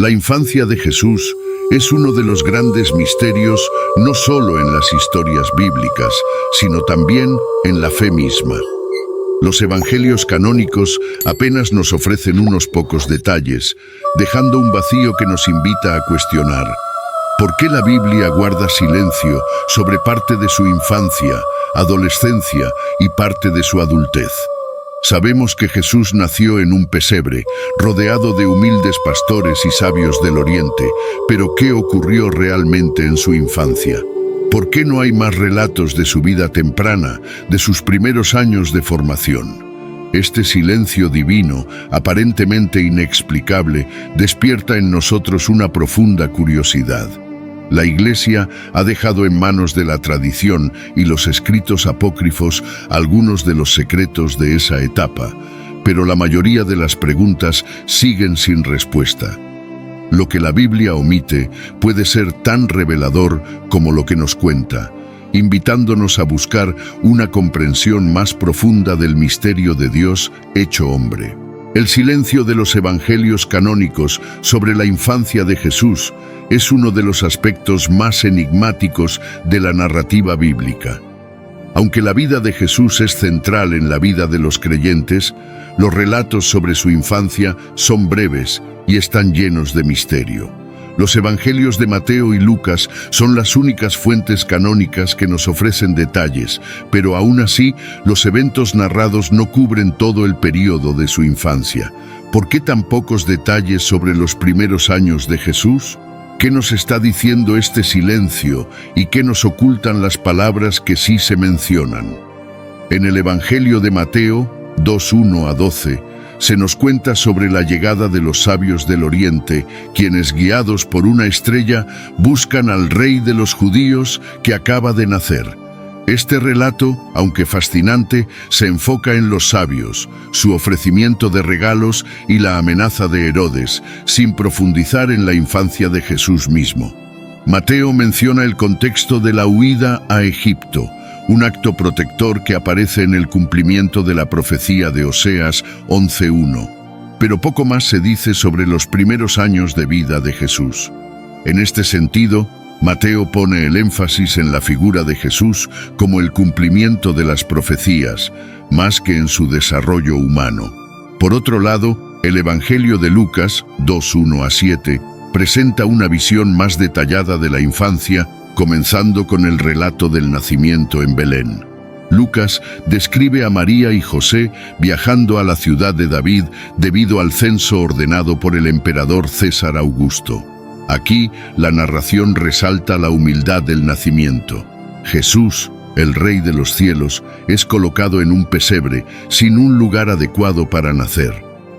La infancia de Jesús es uno de los grandes misterios no solo en las historias bíblicas, sino también en la fe misma. Los evangelios canónicos apenas nos ofrecen unos pocos detalles, dejando un vacío que nos invita a cuestionar. ¿Por qué la Biblia guarda silencio sobre parte de su infancia, adolescencia y parte de su adultez? Sabemos que Jesús nació en un pesebre, rodeado de humildes pastores y sabios del Oriente, pero ¿qué ocurrió realmente en su infancia? ¿Por qué no hay más relatos de su vida temprana, de sus primeros años de formación? Este silencio divino, aparentemente inexplicable, despierta en nosotros una profunda curiosidad. La Iglesia ha dejado en manos de la tradición y los escritos apócrifos algunos de los secretos de esa etapa, pero la mayoría de las preguntas siguen sin respuesta. Lo que la Biblia omite puede ser tan revelador como lo que nos cuenta, invitándonos a buscar una comprensión más profunda del misterio de Dios hecho hombre. El silencio de los evangelios canónicos sobre la infancia de Jesús es uno de los aspectos más enigmáticos de la narrativa bíblica. Aunque la vida de Jesús es central en la vida de los creyentes, los relatos sobre su infancia son breves y están llenos de misterio. Los evangelios de Mateo y Lucas son las únicas fuentes canónicas que nos ofrecen detalles, pero aún así, los eventos narrados no cubren todo el período de su infancia. ¿Por qué tan pocos detalles sobre los primeros años de Jesús? ¿Qué nos está diciendo este silencio y qué nos ocultan las palabras que sí se mencionan? En el Evangelio de Mateo 2:1-12, se nos cuenta sobre la llegada de los sabios del Oriente, quienes, guiados por una estrella, buscan al rey de los judíos que acaba de nacer. Este relato, aunque fascinante, se enfoca en los sabios, su ofrecimiento de regalos y la amenaza de Herodes, sin profundizar en la infancia de Jesús mismo. Mateo menciona el contexto de la huida a Egipto, un acto protector que aparece en el cumplimiento de la profecía de Oseas 11:1. Pero poco más se dice sobre los primeros años de vida de Jesús. En este sentido, Mateo pone el énfasis en la figura de Jesús como el cumplimiento de las profecías, más que en su desarrollo humano. Por otro lado, el Evangelio de Lucas 2:1-7 presenta una visión más detallada de la infancia, comenzando con el relato del nacimiento en Belén. Lucas describe a María y José viajando a la ciudad de David debido al censo ordenado por el emperador César Augusto. Aquí, la narración resalta la humildad del nacimiento. Jesús, el Rey de los cielos, es colocado en un pesebre, sin un lugar adecuado para nacer.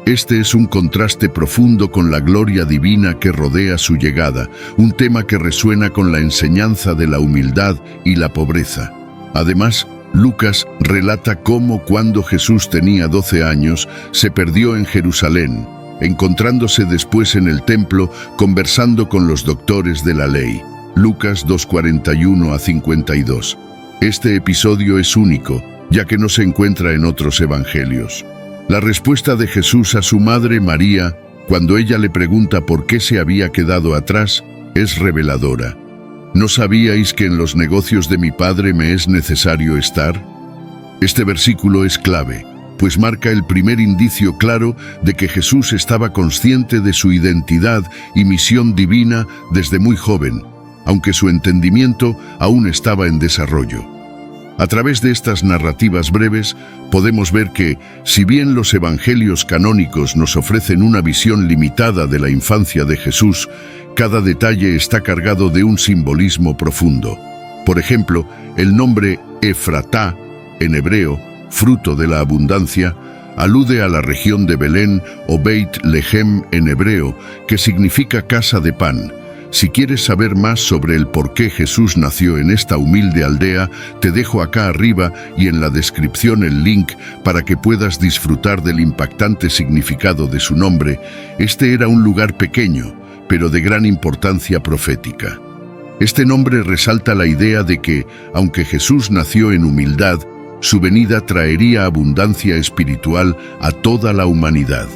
Este es un contraste profundo con la gloria divina que rodea su llegada, un tema que resuena con la enseñanza de la humildad y la pobreza. Además, Lucas relata cómo cuando Jesús tenía 12 años, se perdió en Jerusalén, encontrándose después en el templo conversando con los doctores de la ley. Lucas 2:41-52. Este episodio es único, ya que no se encuentra en otros evangelios. La respuesta de Jesús a su madre María, cuando ella le pregunta por qué se había quedado atrás, es reveladora. ¿No sabíais que en los negocios de mi Padre me es necesario estar? Este versículo es clave, pues marca el primer indicio claro de que Jesús estaba consciente de su identidad y misión divina desde muy joven, aunque su entendimiento aún estaba en desarrollo. A través de estas narrativas breves, podemos ver que, si bien los evangelios canónicos nos ofrecen una visión limitada de la infancia de Jesús, cada detalle está cargado de un simbolismo profundo. Por ejemplo, el nombre Efratá, en hebreo, fruto de la abundancia, alude a la región de Belén o Beit Lehem en hebreo, que significa casa de pan. Si quieres saber más sobre el por qué Jesús nació en esta humilde aldea, te dejo acá arriba y en la descripción el link para que puedas disfrutar del impactante significado de su nombre. Este era un lugar pequeño, pero de gran importancia profética. Este nombre resalta la idea de que, aunque Jesús nació en humildad, su venida traería abundancia espiritual a toda la humanidad.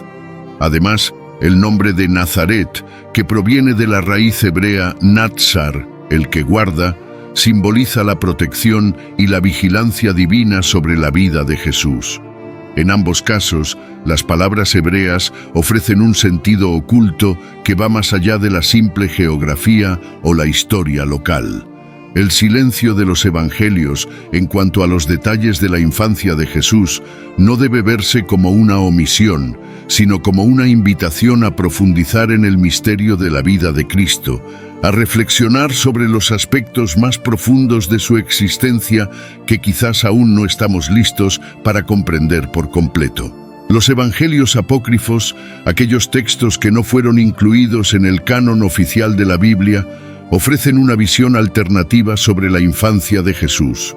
Además, El nombre de Nazaret, que proviene de la raíz hebrea Natsar, el que guarda, simboliza la protección y la vigilancia divina sobre la vida de Jesús. En ambos casos, las palabras hebreas ofrecen un sentido oculto que va más allá de la simple geografía o la historia local. El silencio de los evangelios en cuanto a los detalles de la infancia de Jesús no debe verse como una omisión, sino como una invitación a profundizar en el misterio de la vida de Cristo, a reflexionar sobre los aspectos más profundos de su existencia que quizás aún no estamos listos para comprender por completo. Los evangelios apócrifos, aquellos textos que no fueron incluidos en el canon oficial de la Biblia, ofrecen una visión alternativa sobre la infancia de Jesús.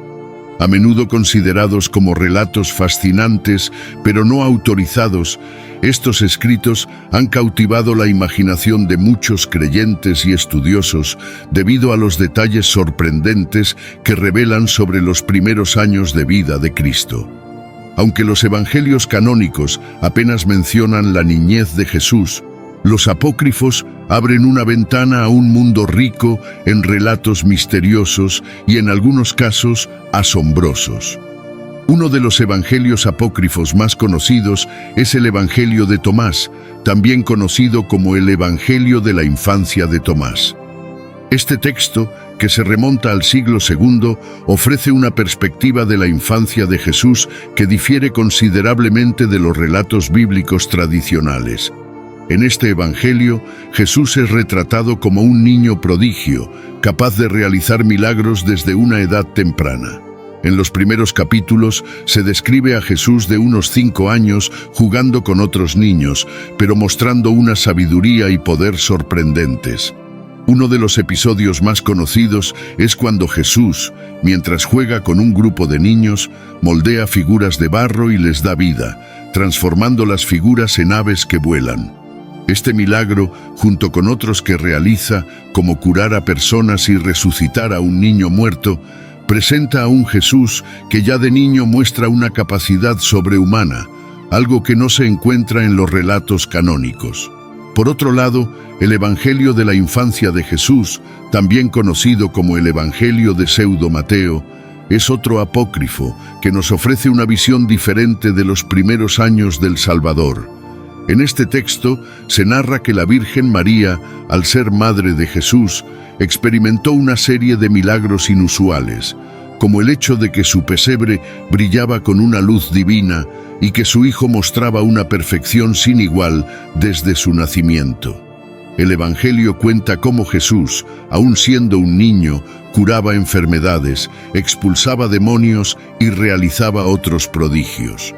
A menudo considerados como relatos fascinantes, pero no autorizados, estos escritos han cautivado la imaginación de muchos creyentes y estudiosos debido a los detalles sorprendentes que revelan sobre los primeros años de vida de Cristo. Aunque los evangelios canónicos apenas mencionan la niñez de Jesús, los apócrifos abren una ventana a un mundo rico en relatos misteriosos y en algunos casos asombrosos. Uno de los evangelios apócrifos más conocidos es el Evangelio de Tomás, también conocido como el Evangelio de la infancia de Tomás. Este texto, que se remonta al siglo II, ofrece una perspectiva de la infancia de Jesús que difiere considerablemente de los relatos bíblicos tradicionales. En este evangelio, Jesús es retratado como un niño prodigio, capaz de realizar milagros desde una edad temprana. En los primeros capítulos se describe a Jesús de unos 5 años jugando con otros niños, pero mostrando una sabiduría y poder sorprendentes. Uno de los episodios más conocidos es cuando Jesús, mientras juega con un grupo de niños, moldea figuras de barro y les da vida, transformando las figuras en aves que vuelan. Este milagro, junto con otros que realiza, como curar a personas y resucitar a un niño muerto, presenta a un Jesús que ya de niño muestra una capacidad sobrehumana, algo que no se encuentra en los relatos canónicos. Por otro lado, el Evangelio de la infancia de Jesús, también conocido como el Evangelio de Pseudo Mateo, es otro apócrifo que nos ofrece una visión diferente de los primeros años del Salvador. En este texto se narra que la Virgen María, al ser madre de Jesús, experimentó una serie de milagros inusuales, como el hecho de que su pesebre brillaba con una luz divina y que su hijo mostraba una perfección sin igual desde su nacimiento. El Evangelio cuenta cómo Jesús, aun siendo un niño, curaba enfermedades, expulsaba demonios y realizaba otros prodigios.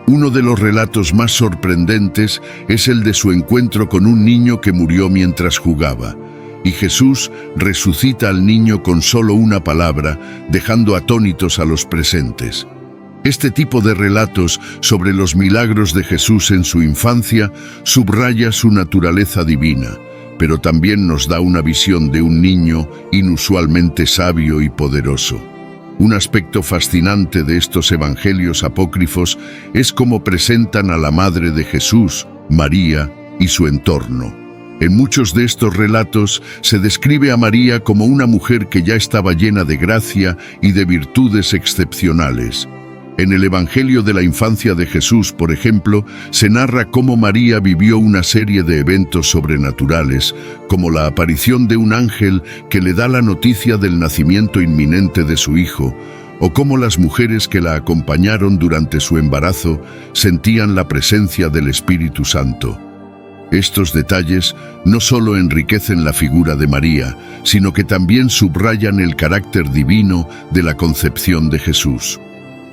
Uno de los relatos más sorprendentes es el de su encuentro con un niño que murió mientras jugaba, y Jesús resucita al niño con solo una palabra, dejando atónitos a los presentes. Este tipo de relatos sobre los milagros de Jesús en su infancia subraya su naturaleza divina, pero también nos da una visión de un niño inusualmente sabio y poderoso. Un aspecto fascinante de estos evangelios apócrifos es cómo presentan a la madre de Jesús, María, y su entorno. En muchos de estos relatos se describe a María como una mujer que ya estaba llena de gracia y de virtudes excepcionales. En el Evangelio de la infancia de Jesús, por ejemplo, se narra cómo María vivió una serie de eventos sobrenaturales, como la aparición de un ángel que le da la noticia del nacimiento inminente de su hijo, o cómo las mujeres que la acompañaron durante su embarazo sentían la presencia del Espíritu Santo. Estos detalles no solo enriquecen la figura de María, sino que también subrayan el carácter divino de la concepción de Jesús.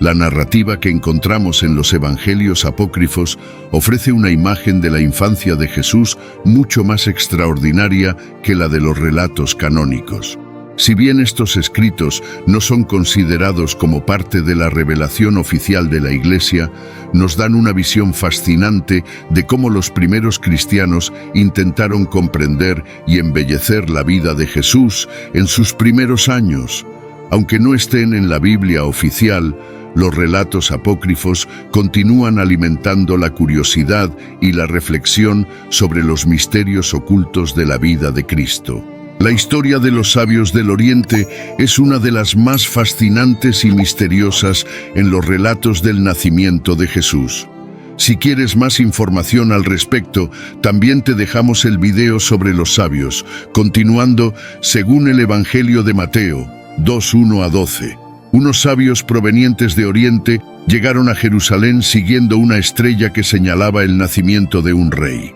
La narrativa que encontramos en los evangelios apócrifos ofrece una imagen de la infancia de Jesús mucho más extraordinaria que la de los relatos canónicos. Si bien estos escritos no son considerados como parte de la revelación oficial de la Iglesia, nos dan una visión fascinante de cómo los primeros cristianos intentaron comprender y embellecer la vida de Jesús en sus primeros años. Aunque no estén en la Biblia oficial, Los relatos apócrifos continúan alimentando la curiosidad y la reflexión sobre los misterios ocultos de la vida de Cristo. La historia de los sabios del Oriente es una de las más fascinantes y misteriosas en los relatos del nacimiento de Jesús. Si quieres más información al respecto, también te dejamos el video sobre los sabios, continuando según el Evangelio de Mateo 2:1-12. Unos sabios provenientes de Oriente llegaron a Jerusalén siguiendo una estrella que señalaba el nacimiento de un rey.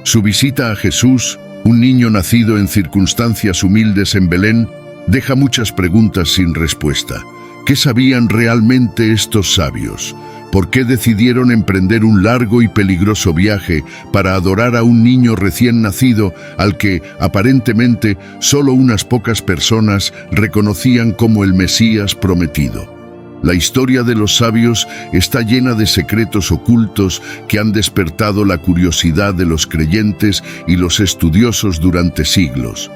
Su visita a Jesús, un niño nacido en circunstancias humildes en Belén, deja muchas preguntas sin respuesta. ¿Qué sabían realmente estos sabios? ¿Por qué decidieron emprender un largo y peligroso viaje para adorar a un niño recién nacido al que, aparentemente, solo unas pocas personas reconocían como el Mesías prometido? La historia de los sabios está llena de secretos ocultos que han despertado la curiosidad de los creyentes y los estudiosos durante siglos.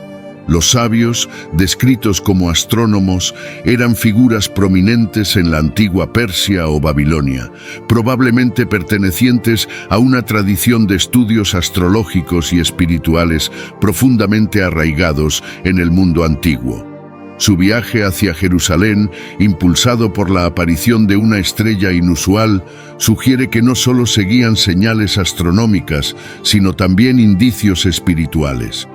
Los sabios, descritos como astrónomos, eran figuras prominentes en la antigua Persia o Babilonia, probablemente pertenecientes a una tradición de estudios astrológicos y espirituales profundamente arraigados en el mundo antiguo. Su viaje hacia Jerusalén, impulsado por la aparición de una estrella inusual, sugiere que no solo seguían señales astronómicas, sino también indicios espirituales.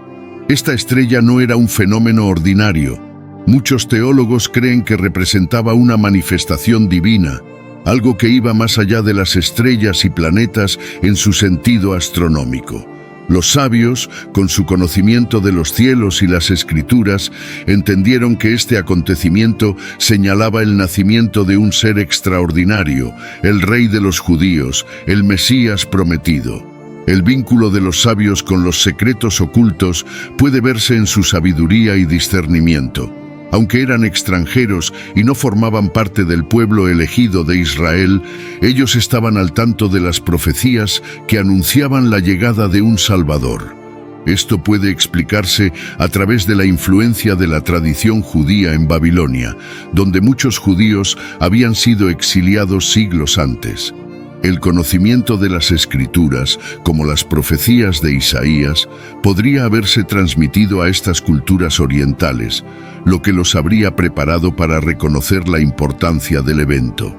Esta estrella no era un fenómeno ordinario. Muchos teólogos creen que representaba una manifestación divina, algo que iba más allá de las estrellas y planetas en su sentido astronómico. Los sabios, con su conocimiento de los cielos y las escrituras, entendieron que este acontecimiento señalaba el nacimiento de un ser extraordinario, el rey de los judíos, el Mesías prometido. El vínculo de los sabios con los secretos ocultos puede verse en su sabiduría y discernimiento. Aunque eran extranjeros y no formaban parte del pueblo elegido de Israel, ellos estaban al tanto de las profecías que anunciaban la llegada de un Salvador. Esto puede explicarse a través de la influencia de la tradición judía en Babilonia, donde muchos judíos habían sido exiliados siglos antes. El conocimiento de las Escrituras, como las profecías de Isaías, podría haberse transmitido a estas culturas orientales, lo que los habría preparado para reconocer la importancia del evento.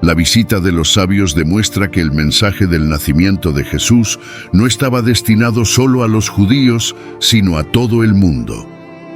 La visita de los sabios demuestra que el mensaje del nacimiento de Jesús no estaba destinado solo a los judíos, sino a todo el mundo.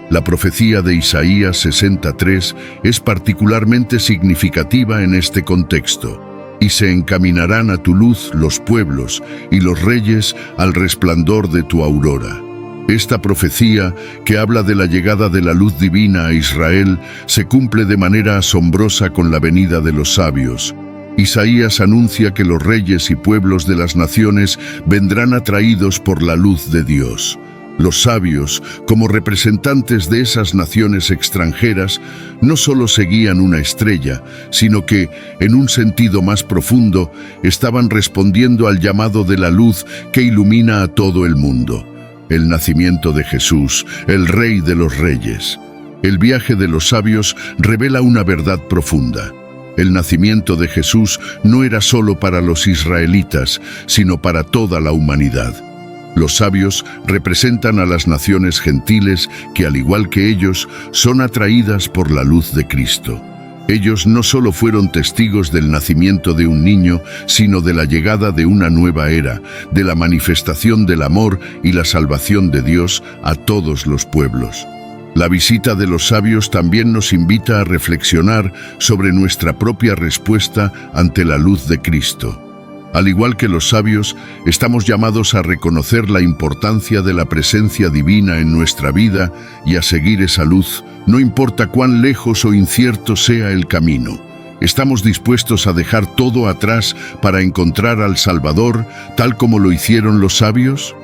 La profecía de Isaías 63 es particularmente significativa en este contexto. Y se encaminarán a tu luz los pueblos, y los reyes al resplandor de tu aurora. Esta profecía, que habla de la llegada de la luz divina a Israel, se cumple de manera asombrosa con la venida de los sabios. Isaías anuncia que los reyes y pueblos de las naciones vendrán atraídos por la luz de Dios. Los sabios, como representantes de esas naciones extranjeras, no solo seguían una estrella, sino que, en un sentido más profundo, estaban respondiendo al llamado de la luz que ilumina a todo el mundo. El nacimiento de Jesús, el Rey de los Reyes. El viaje de los sabios revela una verdad profunda. El nacimiento de Jesús no era solo para los israelitas, sino para toda la humanidad. Los sabios representan a las naciones gentiles que, al igual que ellos, son atraídas por la luz de Cristo. Ellos no solo fueron testigos del nacimiento de un niño, sino de la llegada de una nueva era, de la manifestación del amor y la salvación de Dios a todos los pueblos. La visita de los sabios también nos invita a reflexionar sobre nuestra propia respuesta ante la luz de Cristo. Al igual que los sabios, estamos llamados a reconocer la importancia de la presencia divina en nuestra vida y a seguir esa luz, no importa cuán lejos o incierto sea el camino. ¿Estamos dispuestos a dejar todo atrás para encontrar al Salvador, tal como lo hicieron los sabios?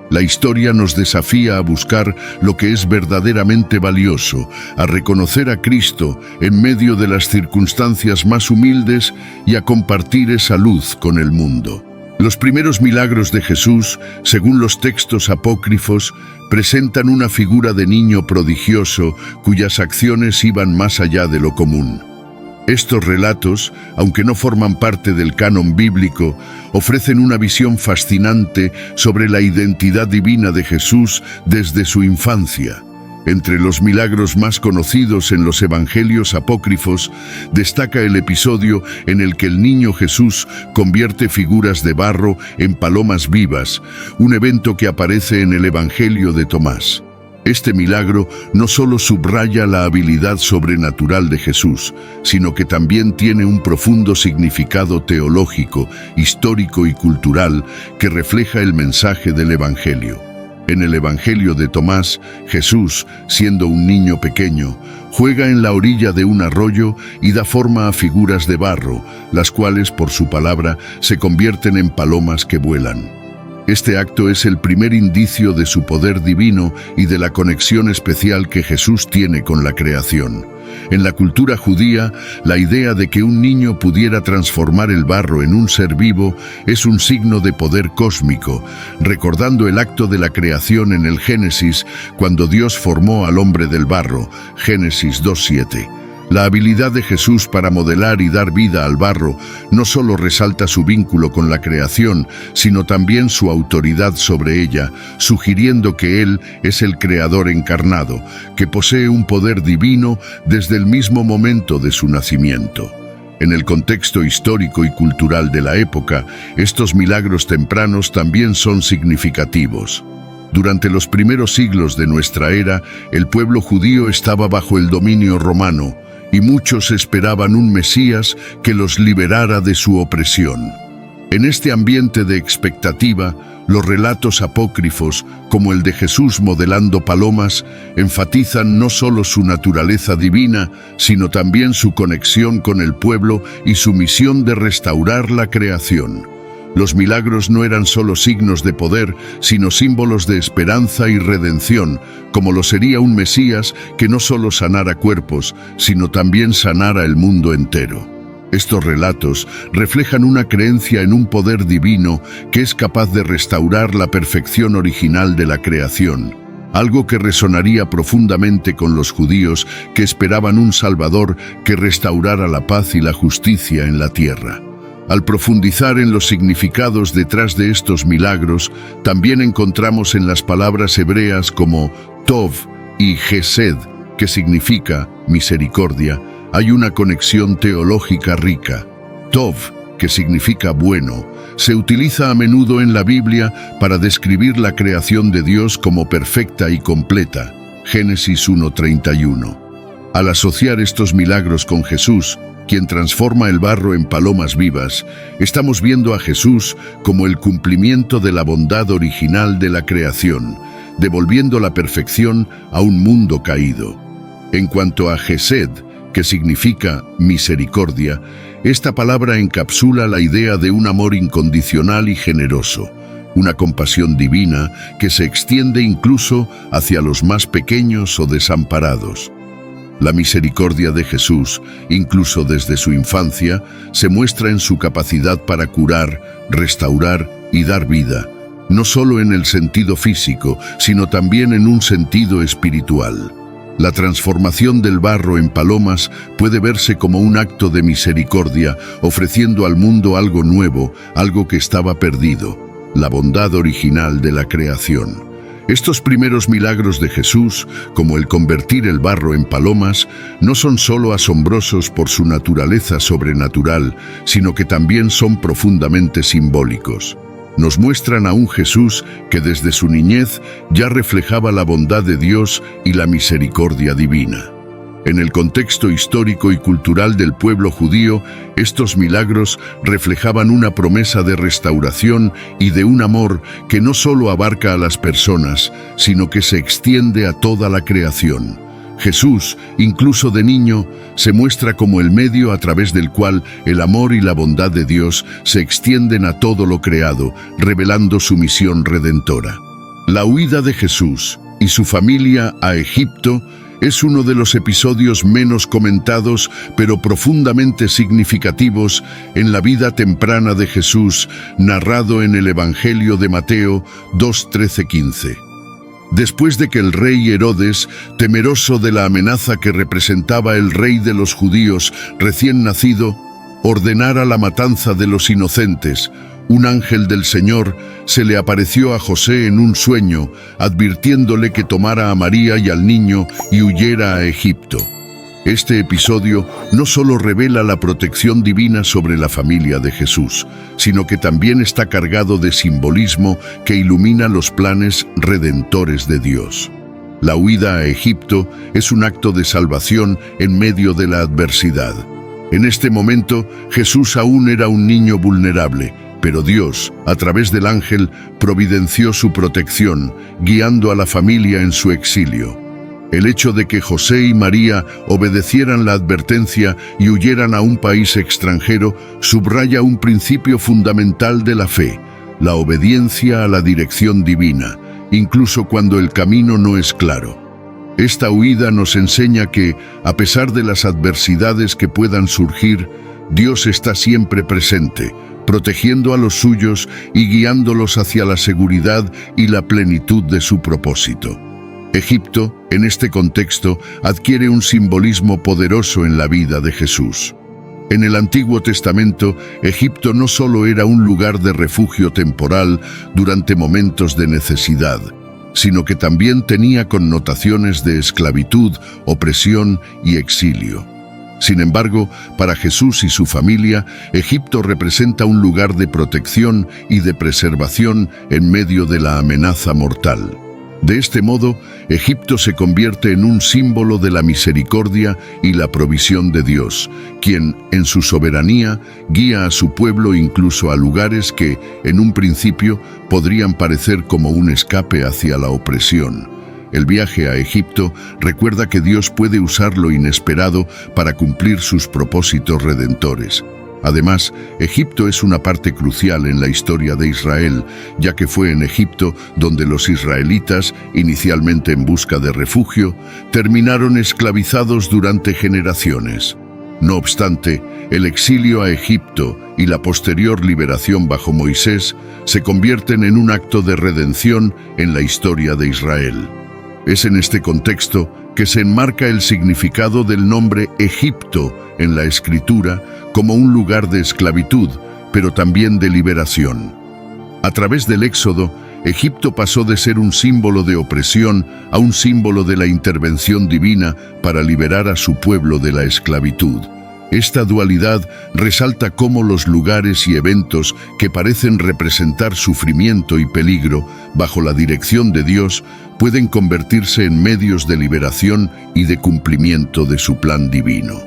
La historia nos desafía a buscar lo que es verdaderamente valioso, a reconocer a Cristo en medio de las circunstancias más humildes y a compartir esa luz con el mundo. Los primeros milagros de Jesús, según los textos apócrifos, presentan una figura de niño prodigioso cuyas acciones iban más allá de lo común. Estos relatos, aunque no forman parte del canon bíblico, ofrecen una visión fascinante sobre la identidad divina de Jesús desde su infancia. Entre los milagros más conocidos en los evangelios apócrifos, destaca el episodio en el que el niño Jesús convierte figuras de barro en palomas vivas, un evento que aparece en el Evangelio de Tomás. Este milagro no solo subraya la habilidad sobrenatural de Jesús, sino que también tiene un profundo significado teológico, histórico y cultural que refleja el mensaje del Evangelio. En el Evangelio de Tomás, Jesús, siendo un niño pequeño, juega en la orilla de un arroyo y da forma a figuras de barro, las cuales, por su palabra, se convierten en palomas que vuelan. Este acto es el primer indicio de su poder divino y de la conexión especial que Jesús tiene con la creación. En la cultura judía, la idea de que un niño pudiera transformar el barro en un ser vivo es un signo de poder cósmico, recordando el acto de la creación en el Génesis, cuando Dios formó al hombre del barro, Génesis 2:7. La habilidad de Jesús para modelar y dar vida al barro no solo resalta su vínculo con la creación, sino también su autoridad sobre ella, sugiriendo que Él es el Creador encarnado, que posee un poder divino desde el mismo momento de su nacimiento. En el contexto histórico y cultural de la época, estos milagros tempranos también son significativos. Durante los primeros siglos de nuestra era, el pueblo judío estaba bajo el dominio romano, y muchos esperaban un Mesías que los liberara de su opresión. En este ambiente de expectativa, los relatos apócrifos, como el de Jesús modelando palomas, enfatizan no solo su naturaleza divina, sino también su conexión con el pueblo y su misión de restaurar la creación. Los milagros no eran solo signos de poder, sino símbolos de esperanza y redención, como lo sería un Mesías que no solo sanara cuerpos, sino también sanara el mundo entero. Estos relatos reflejan una creencia en un poder divino que es capaz de restaurar la perfección original de la creación, algo que resonaría profundamente con los judíos que esperaban un Salvador que restaurara la paz y la justicia en la tierra. Al profundizar en los significados detrás de estos milagros, también encontramos en las palabras hebreas como Tov y Gesed, que significa misericordia, hay una conexión teológica rica. Tov, que significa bueno, se utiliza a menudo en la Biblia para describir la creación de Dios como perfecta y completa. Génesis 1:31. Al asociar estos milagros con Jesús, quien transforma el barro en palomas vivas, estamos viendo a Jesús como el cumplimiento de la bondad original de la creación, devolviendo la perfección a un mundo caído. En cuanto a Gesed, que significa misericordia, esta palabra encapsula la idea de un amor incondicional y generoso, una compasión divina que se extiende incluso hacia los más pequeños o desamparados. La misericordia de Jesús, incluso desde su infancia, se muestra en su capacidad para curar, restaurar y dar vida, no solo en el sentido físico, sino también en un sentido espiritual. La transformación del barro en palomas puede verse como un acto de misericordia, ofreciendo al mundo algo nuevo, algo que estaba perdido, la bondad original de la creación. Estos primeros milagros de Jesús, como el convertir el barro en palomas, no son solo asombrosos por su naturaleza sobrenatural, sino que también son profundamente simbólicos. Nos muestran a un Jesús que desde su niñez ya reflejaba la bondad de Dios y la misericordia divina. En el contexto histórico y cultural del pueblo judío, estos milagros reflejaban una promesa de restauración y de un amor que no solo abarca a las personas, sino que se extiende a toda la creación. Jesús, incluso de niño, se muestra como el medio a través del cual el amor y la bondad de Dios se extienden a todo lo creado, revelando su misión redentora. La huida de Jesús y su familia a Egipto es uno de los episodios menos comentados, pero profundamente significativos en la vida temprana de Jesús, narrado en el Evangelio de Mateo 2:13-15. Después de que el rey Herodes, temeroso de la amenaza que representaba el rey de los judíos recién nacido, ordenara la matanza de los inocentes, un ángel del Señor se le apareció a José en un sueño, advirtiéndole que tomara a María y al niño y huyera a Egipto. Este episodio no solo revela la protección divina sobre la familia de Jesús, sino que también está cargado de simbolismo que ilumina los planes redentores de Dios. La huida a Egipto es un acto de salvación en medio de la adversidad. En este momento, Jesús aún era un niño vulnerable, pero Dios, a través del ángel, providenció su protección, guiando a la familia en su exilio. El hecho de que José y María obedecieran la advertencia y huyeran a un país extranjero subraya un principio fundamental de la fe, la obediencia a la dirección divina, incluso cuando el camino no es claro. Esta huida nos enseña que, a pesar de las adversidades que puedan surgir, Dios está siempre presente, protegiendo a los suyos y guiándolos hacia la seguridad y la plenitud de su propósito. Egipto, en este contexto, adquiere un simbolismo poderoso en la vida de Jesús. En el Antiguo Testamento, Egipto no solo era un lugar de refugio temporal durante momentos de necesidad, sino que también tenía connotaciones de esclavitud, opresión y exilio. Sin embargo, para Jesús y su familia, Egipto representa un lugar de protección y de preservación en medio de la amenaza mortal. De este modo, Egipto se convierte en un símbolo de la misericordia y la provisión de Dios, quien, en su soberanía, guía a su pueblo incluso a lugares que, en un principio, podrían parecer como un escape hacia la opresión. El viaje a Egipto recuerda que Dios puede usar lo inesperado para cumplir sus propósitos redentores. Además, Egipto es una parte crucial en la historia de Israel, ya que fue en Egipto donde los israelitas, inicialmente en busca de refugio, terminaron esclavizados durante generaciones. No obstante, el exilio a Egipto y la posterior liberación bajo Moisés se convierten en un acto de redención en la historia de Israel. Es en este contexto que se enmarca el significado del nombre Egipto en la Escritura como un lugar de esclavitud, pero también de liberación. A través del Éxodo, Egipto pasó de ser un símbolo de opresión a un símbolo de la intervención divina para liberar a su pueblo de la esclavitud. Esta dualidad resalta cómo los lugares y eventos que parecen representar sufrimiento y peligro bajo la dirección de Dios pueden convertirse en medios de liberación y de cumplimiento de su plan divino.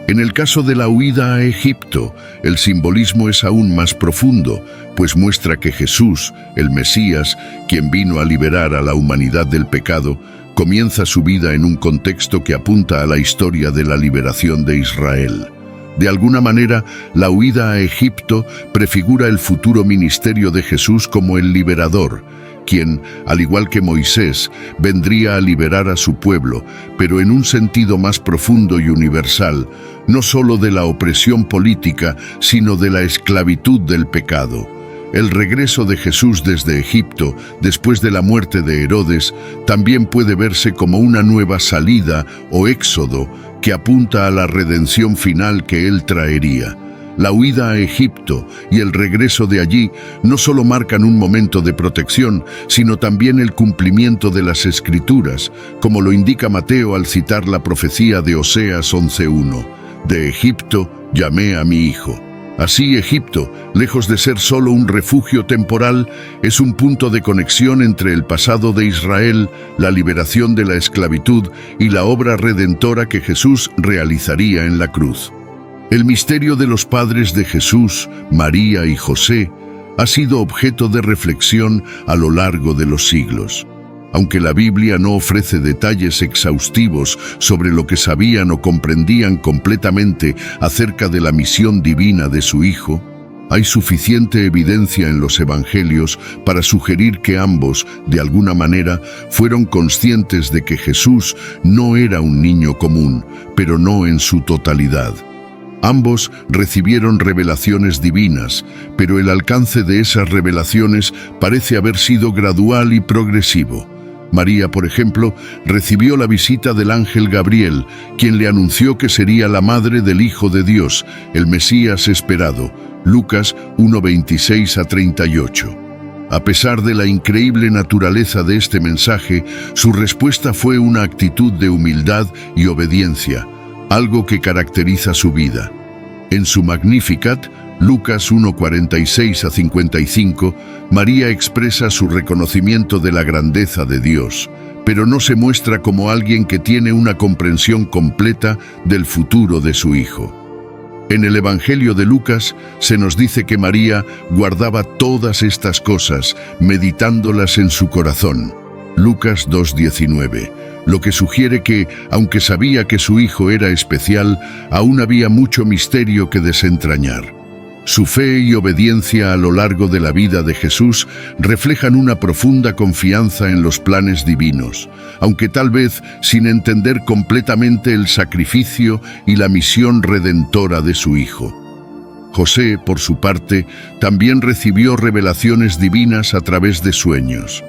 En el caso de la huida a Egipto, el simbolismo es aún más profundo, pues muestra que Jesús, el Mesías, quien vino a liberar a la humanidad del pecado, comienza su vida en un contexto que apunta a la historia de la liberación de Israel. De alguna manera, la huida a Egipto prefigura el futuro ministerio de Jesús como el liberador, quien, al igual que Moisés, vendría a liberar a su pueblo, pero en un sentido más profundo y universal, no solo de la opresión política, sino de la esclavitud del pecado. El regreso de Jesús desde Egipto, después de la muerte de Herodes, también puede verse como una nueva salida o éxodo que apunta a la redención final que él traería. La huida a Egipto y el regreso de allí no solo marcan un momento de protección, sino también el cumplimiento de las Escrituras, como lo indica Mateo al citar la profecía de Oseas 11:1. De Egipto llamé a mi hijo. Así, Egipto, lejos de ser solo un refugio temporal, es un punto de conexión entre el pasado de Israel, la liberación de la esclavitud y la obra redentora que Jesús realizaría en la cruz. El misterio de los padres de Jesús, María y José, ha sido objeto de reflexión a lo largo de los siglos. Aunque la Biblia no ofrece detalles exhaustivos sobre lo que sabían o comprendían completamente acerca de la misión divina de su Hijo, hay suficiente evidencia en los Evangelios para sugerir que ambos, de alguna manera, fueron conscientes de que Jesús no era un niño común, pero no en su totalidad. Ambos recibieron revelaciones divinas, pero el alcance de esas revelaciones parece haber sido gradual y progresivo. María, por ejemplo, recibió la visita del ángel Gabriel, quien le anunció que sería la madre del Hijo de Dios, el Mesías esperado. Lucas 1:26-38. A pesar de la increíble naturaleza de este mensaje, su respuesta fue una actitud de humildad y obediencia, algo que caracteriza su vida. En su Magnificat, Lucas 1:46-55, María expresa su reconocimiento de la grandeza de Dios, pero no se muestra como alguien que tiene una comprensión completa del futuro de su Hijo. En el Evangelio de Lucas se nos dice que María guardaba todas estas cosas, meditándolas en su corazón. Lucas 2:19, lo que sugiere que, aunque sabía que su hijo era especial, aún había mucho misterio que desentrañar. Su fe y obediencia a lo largo de la vida de Jesús reflejan una profunda confianza en los planes divinos, aunque tal vez sin entender completamente el sacrificio y la misión redentora de su Hijo. José, por su parte, también recibió revelaciones divinas a través de sueños.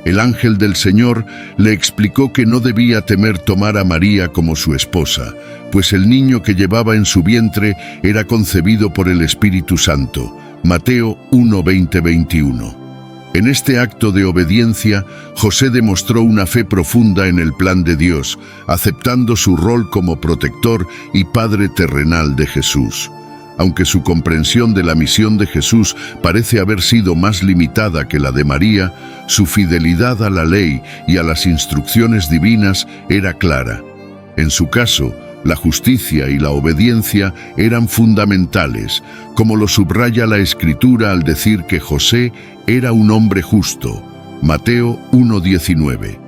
El ángel del Señor le explicó que no debía temer tomar a María como su esposa, pues el niño que llevaba en su vientre era concebido por el Espíritu Santo. Mateo 1:20-21. En este acto de obediencia, José demostró una fe profunda en el plan de Dios, aceptando su rol como protector y padre terrenal de Jesús. Aunque su comprensión de la misión de Jesús parece haber sido más limitada que la de María, su fidelidad a la ley y a las instrucciones divinas era clara. En su caso, la justicia y la obediencia eran fundamentales, como lo subraya la Escritura al decir que José era un hombre justo. Mateo 1:19.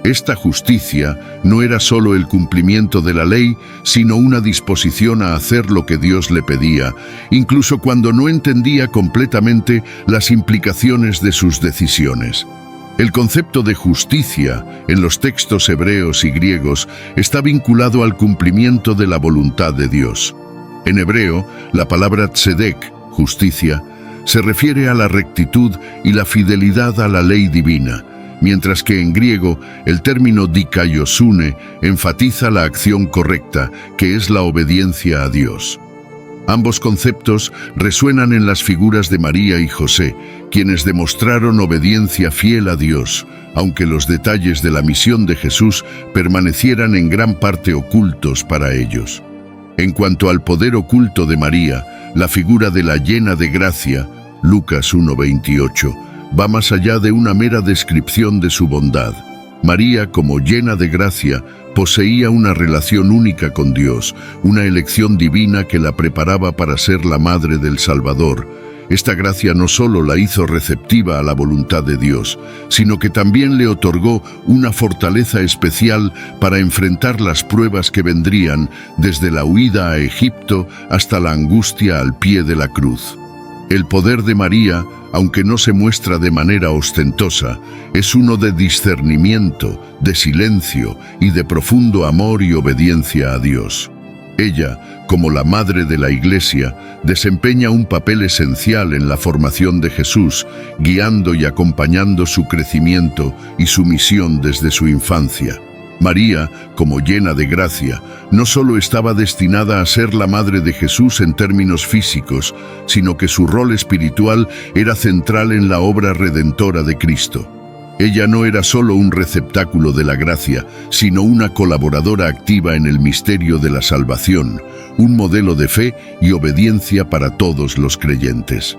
Esta justicia no era solo el cumplimiento de la ley, sino una disposición a hacer lo que Dios le pedía, incluso cuando no entendía completamente las implicaciones de sus decisiones. El concepto de justicia en los textos hebreos y griegos está vinculado al cumplimiento de la voluntad de Dios. En hebreo, la palabra tzedek, justicia, se refiere a la rectitud y la fidelidad a la ley divina, mientras que en griego el término dikaiosune enfatiza la acción correcta, que es la obediencia a Dios. Ambos conceptos resuenan en las figuras de María y José, quienes demostraron obediencia fiel a Dios, aunque los detalles de la misión de Jesús permanecieran en gran parte ocultos para ellos. En cuanto al poder oculto de María, la figura de la llena de gracia, Lucas 1:28, va más allá de una mera descripción de su bondad. María, como llena de gracia, poseía una relación única con Dios, una elección divina que la preparaba para ser la madre del Salvador. Esta gracia no solo la hizo receptiva a la voluntad de Dios, sino que también le otorgó una fortaleza especial para enfrentar las pruebas que vendrían, desde la huida a Egipto hasta la angustia al pie de la cruz. El poder de María, aunque no se muestra de manera ostentosa, es uno de discernimiento, de silencio y de profundo amor y obediencia a Dios. Ella, como la madre de la Iglesia, desempeña un papel esencial en la formación de Jesús, guiando y acompañando su crecimiento y su misión desde su infancia. María, como llena de gracia, no solo estaba destinada a ser la madre de Jesús en términos físicos, sino que su rol espiritual era central en la obra redentora de Cristo. Ella no era solo un receptáculo de la gracia, sino una colaboradora activa en el misterio de la salvación, un modelo de fe y obediencia para todos los creyentes.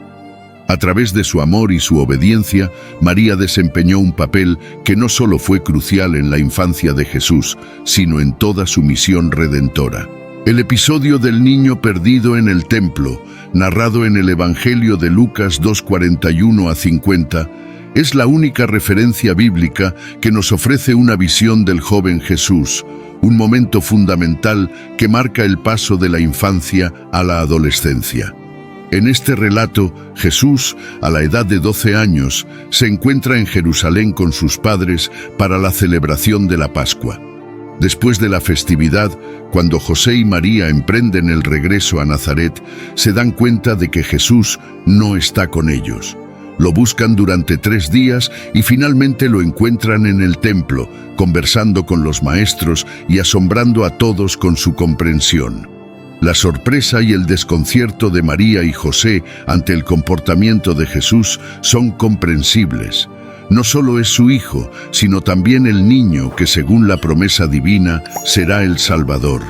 A través de su amor y su obediencia, María desempeñó un papel que no solo fue crucial en la infancia de Jesús, sino en toda su misión redentora. El episodio del niño perdido en el templo, narrado en el Evangelio de Lucas 2:41-50, es la única referencia bíblica que nos ofrece una visión del joven Jesús, un momento fundamental que marca el paso de la infancia a la adolescencia. En este relato, Jesús, a la edad de 12 años, se encuentra en Jerusalén con sus padres para la celebración de la Pascua. Después de la festividad, cuando José y María emprenden el regreso a Nazaret, se dan cuenta de que Jesús no está con ellos. Lo buscan durante 3 días y finalmente lo encuentran en el templo, conversando con los maestros y asombrando a todos con su comprensión. La sorpresa y el desconcierto de María y José ante el comportamiento de Jesús son comprensibles. No solo es su hijo, sino también el niño que, según la promesa divina, será el Salvador.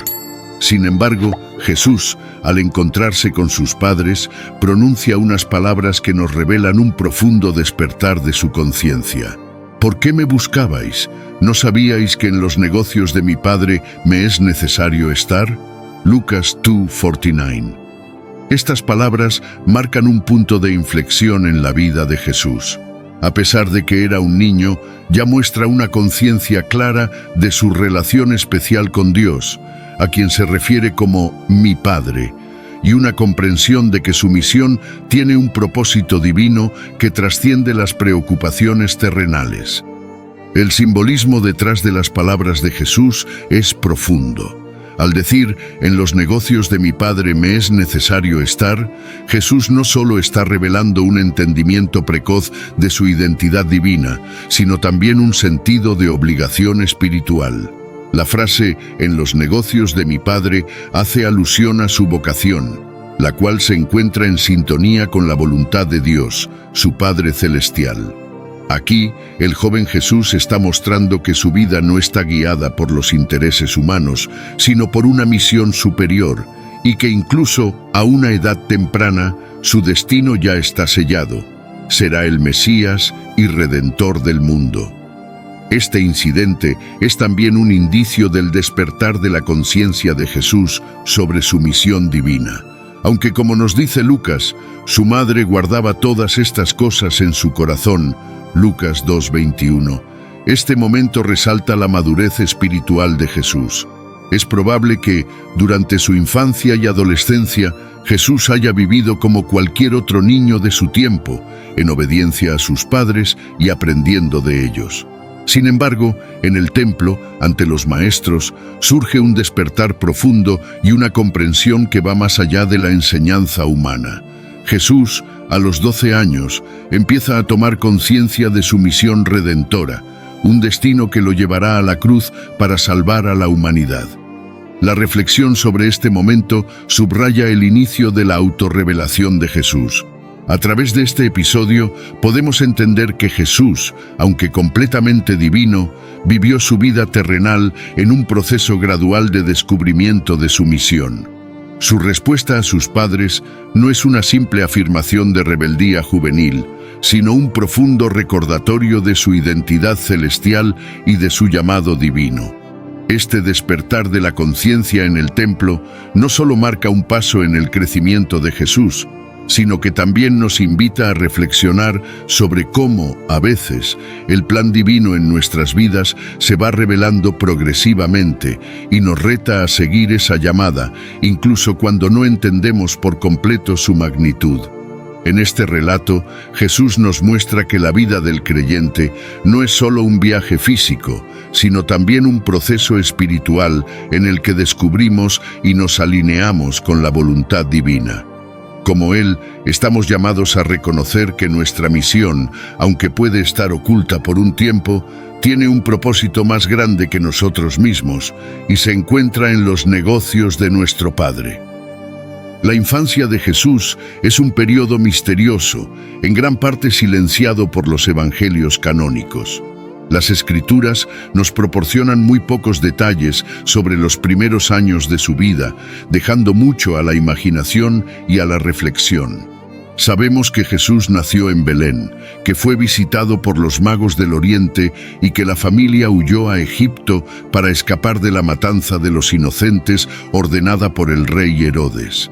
Sin embargo, Jesús, al encontrarse con sus padres, pronuncia unas palabras que nos revelan un profundo despertar de su conciencia. ¿Por qué me buscabais? ¿No sabíais que en los negocios de mi Padre me es necesario estar? Lucas 2:49. Estas palabras marcan un punto de inflexión en la vida de Jesús. A pesar de que era un niño, ya muestra una conciencia clara de su relación especial con Dios, a quien se refiere como mi Padre, y una comprensión de que su misión tiene un propósito divino que trasciende las preocupaciones terrenales. El simbolismo detrás de las palabras de Jesús es profundo. Al decir, en los negocios de mi Padre me es necesario estar, Jesús no solo está revelando un entendimiento precoz de su identidad divina, sino también un sentido de obligación espiritual. La frase, en los negocios de mi Padre, hace alusión a su vocación, la cual se encuentra en sintonía con la voluntad de Dios, su Padre Celestial. Aquí, el joven Jesús está mostrando que su vida no está guiada por los intereses humanos, sino por una misión superior, y que incluso, a una edad temprana, su destino ya está sellado. Será el Mesías y Redentor del mundo. Este incidente es también un indicio del despertar de la conciencia de Jesús sobre su misión divina. Aunque, como nos dice Lucas, su madre guardaba todas estas cosas en su corazón, Lucas 2:21. Este momento resalta la madurez espiritual de Jesús. Es probable que, durante su infancia y adolescencia, Jesús haya vivido como cualquier otro niño de su tiempo, en obediencia a sus padres y aprendiendo de ellos. Sin embargo, en el templo, ante los maestros, surge un despertar profundo y una comprensión que va más allá de la enseñanza humana. Jesús, a los 12 años, empieza a tomar conciencia de su misión redentora, un destino que lo llevará a la cruz para salvar a la humanidad. La reflexión sobre este momento subraya el inicio de la autorrevelación de Jesús. A través de este episodio podemos entender que Jesús, aunque completamente divino, vivió su vida terrenal en un proceso gradual de descubrimiento de su misión. Su respuesta a sus padres no es una simple afirmación de rebeldía juvenil, sino un profundo recordatorio de su identidad celestial y de su llamado divino. Este despertar de la conciencia en el templo no solo marca un paso en el crecimiento de Jesús, sino que también nos invita a reflexionar sobre cómo, a veces, el plan divino en nuestras vidas se va revelando progresivamente y nos reta a seguir esa llamada, incluso cuando no entendemos por completo su magnitud. En este relato, Jesús nos muestra que la vida del creyente no es solo un viaje físico, sino también un proceso espiritual en el que descubrimos y nos alineamos con la voluntad divina. Como Él, estamos llamados a reconocer que nuestra misión, aunque puede estar oculta por un tiempo, tiene un propósito más grande que nosotros mismos y se encuentra en los negocios de nuestro Padre. La infancia de Jesús es un periodo misterioso, en gran parte silenciado por los evangelios canónicos. Las Escrituras nos proporcionan muy pocos detalles sobre los primeros años de su vida, dejando mucho a la imaginación y a la reflexión. Sabemos que Jesús nació en Belén, que fue visitado por los magos del Oriente y que la familia huyó a Egipto para escapar de la matanza de los inocentes ordenada por el rey Herodes.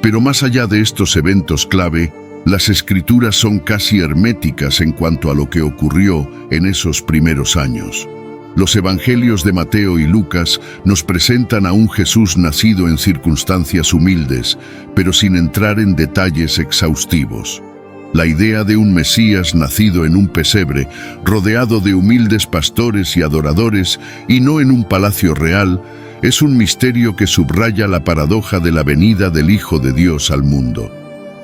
Pero más allá de estos eventos clave, las Escrituras son casi herméticas en cuanto a lo que ocurrió en esos primeros años. Los evangelios de Mateo y Lucas nos presentan a un Jesús nacido en circunstancias humildes, pero sin entrar en detalles exhaustivos. La idea de un Mesías nacido en un pesebre, rodeado de humildes pastores y adoradores, y no en un palacio real, es un misterio que subraya la paradoja de la venida del Hijo de Dios al mundo.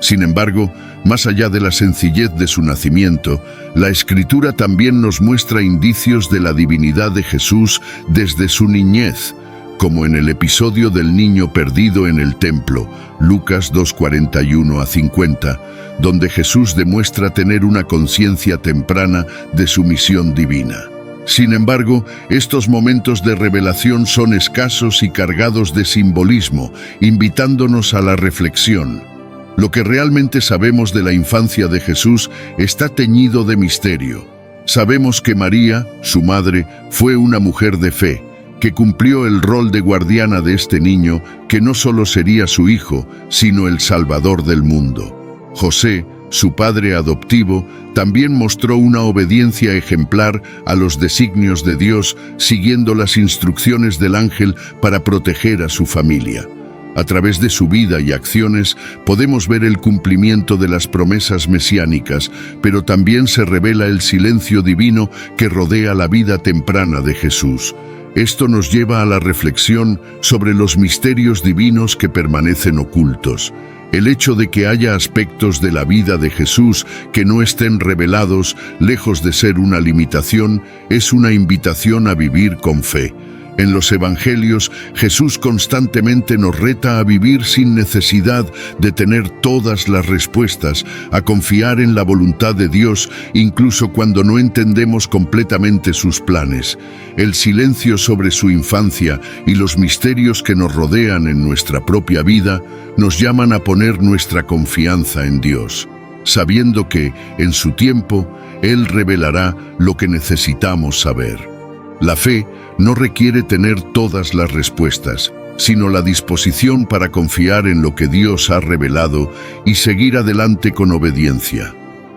Sin embargo, más allá de la sencillez de su nacimiento, la Escritura también nos muestra indicios de la divinidad de Jesús desde su niñez, como en el episodio del niño perdido en el templo, Lucas 2:41-50, donde Jesús demuestra tener una conciencia temprana de su misión divina. Sin embargo, estos momentos de revelación son escasos y cargados de simbolismo, invitándonos a la reflexión. Lo que realmente sabemos de la infancia de Jesús está teñido de misterio. Sabemos que María, su madre, fue una mujer de fe, que cumplió el rol de guardiana de este niño, que no solo sería su hijo, sino el Salvador del mundo. José, su padre adoptivo, también mostró una obediencia ejemplar a los designios de Dios, siguiendo las instrucciones del ángel para proteger a su familia. A través de su vida y acciones podemos ver el cumplimiento de las promesas mesiánicas, pero también se revela el silencio divino que rodea la vida temprana de Jesús. Esto nos lleva a la reflexión sobre los misterios divinos que permanecen ocultos. El hecho de que haya aspectos de la vida de Jesús que no estén revelados, lejos de ser una limitación, es una invitación a vivir con fe. En los Evangelios, Jesús constantemente nos reta a vivir sin necesidad de tener todas las respuestas, a confiar en la voluntad de Dios, incluso cuando no entendemos completamente sus planes. El silencio sobre su infancia y los misterios que nos rodean en nuestra propia vida nos llaman a poner nuestra confianza en Dios, sabiendo que, en su tiempo, Él revelará lo que necesitamos saber. La fe no requiere tener todas las respuestas, sino la disposición para confiar en lo que Dios ha revelado y seguir adelante con obediencia.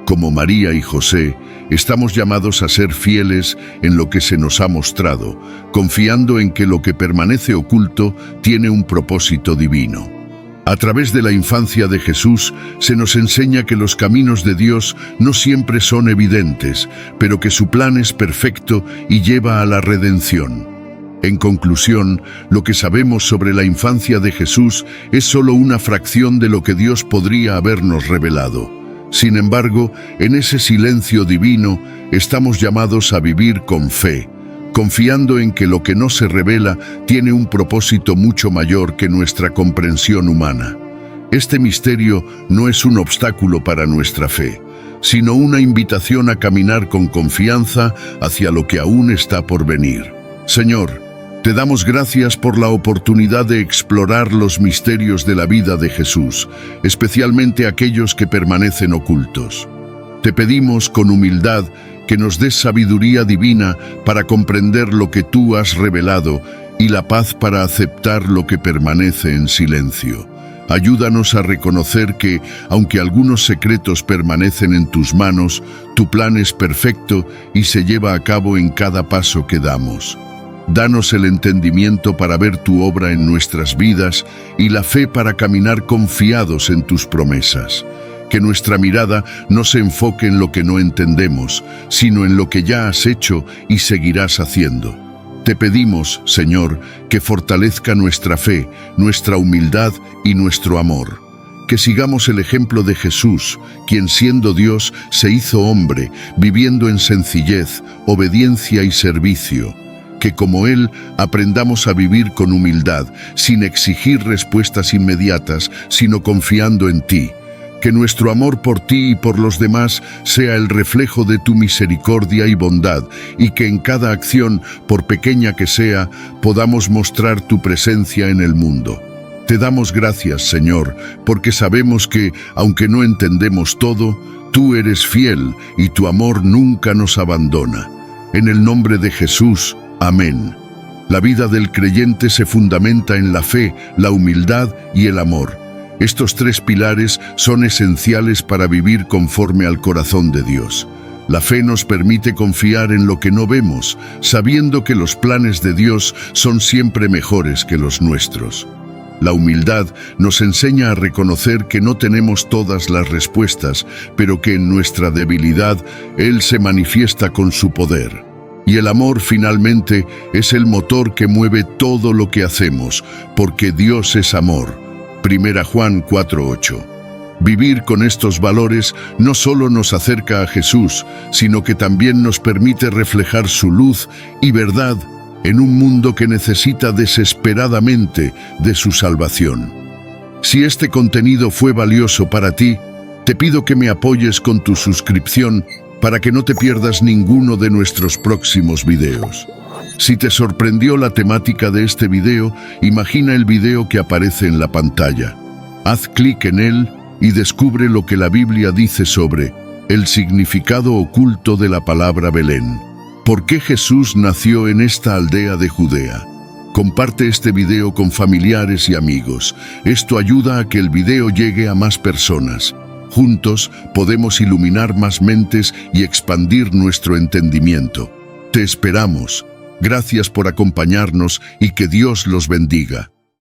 Como María y José, estamos llamados a ser fieles en lo que se nos ha mostrado, confiando en que lo que permanece oculto tiene un propósito divino. A través de la infancia de Jesús se nos enseña que los caminos de Dios no siempre son evidentes, pero que su plan es perfecto y lleva a la redención. En conclusión, lo que sabemos sobre la infancia de Jesús es solo una fracción de lo que Dios podría habernos revelado. Sin embargo, en ese silencio divino estamos llamados a vivir con fe, confiando en que lo que no se revela tiene un propósito mucho mayor que nuestra comprensión humana. Este misterio no es un obstáculo para nuestra fe, sino una invitación a caminar con confianza hacia lo que aún está por venir. Señor, te damos gracias por la oportunidad de explorar los misterios de la vida de Jesús, especialmente aquellos que permanecen ocultos. Te pedimos con humildad que nos des sabiduría divina para comprender lo que tú has revelado y la paz para aceptar lo que permanece en silencio. Ayúdanos a reconocer que, aunque algunos secretos permanecen en tus manos, tu plan es perfecto y se lleva a cabo en cada paso que damos. Danos el entendimiento para ver tu obra en nuestras vidas y la fe para caminar confiados en tus promesas. Que nuestra mirada no se enfoque en lo que no entendemos, sino en lo que ya has hecho y seguirás haciendo. Te pedimos, Señor, que fortalezca nuestra fe, nuestra humildad y nuestro amor. Que sigamos el ejemplo de Jesús, quien siendo Dios se hizo hombre, viviendo en sencillez, obediencia y servicio. Que como Él aprendamos a vivir con humildad, sin exigir respuestas inmediatas, sino confiando en ti. Que nuestro amor por ti y por los demás sea el reflejo de tu misericordia y bondad, y que en cada acción, por pequeña que sea, podamos mostrar tu presencia en el mundo. Te damos gracias, Señor, porque sabemos que, aunque no entendemos todo, tú eres fiel y tu amor nunca nos abandona. En el nombre de Jesús, amén. La vida del creyente se fundamenta en la fe, la humildad y el amor. Estos tres pilares son esenciales para vivir conforme al corazón de Dios. La fe nos permite confiar en lo que no vemos, sabiendo que los planes de Dios son siempre mejores que los nuestros. La humildad nos enseña a reconocer que no tenemos todas las respuestas, pero que en nuestra debilidad Él se manifiesta con su poder. Y el amor, finalmente, es el motor que mueve todo lo que hacemos, porque Dios es amor. 1 Juan 4:8. Vivir con estos valores no solo nos acerca a Jesús, sino que también nos permite reflejar su luz y verdad en un mundo que necesita desesperadamente de su salvación. Si este contenido fue valioso para ti, te pido que me apoyes con tu suscripción para que no te pierdas ninguno de nuestros próximos videos. Si te sorprendió la temática de este video, imagina el video que aparece en la pantalla. Haz clic en él y descubre lo que la Biblia dice sobre el significado oculto de la palabra Belén. ¿Por qué Jesús nació en esta aldea de Judea? Comparte este video con familiares y amigos. Esto ayuda a que el video llegue a más personas. Juntos podemos iluminar más mentes y expandir nuestro entendimiento. Te esperamos. Gracias por acompañarnos y que Dios los bendiga.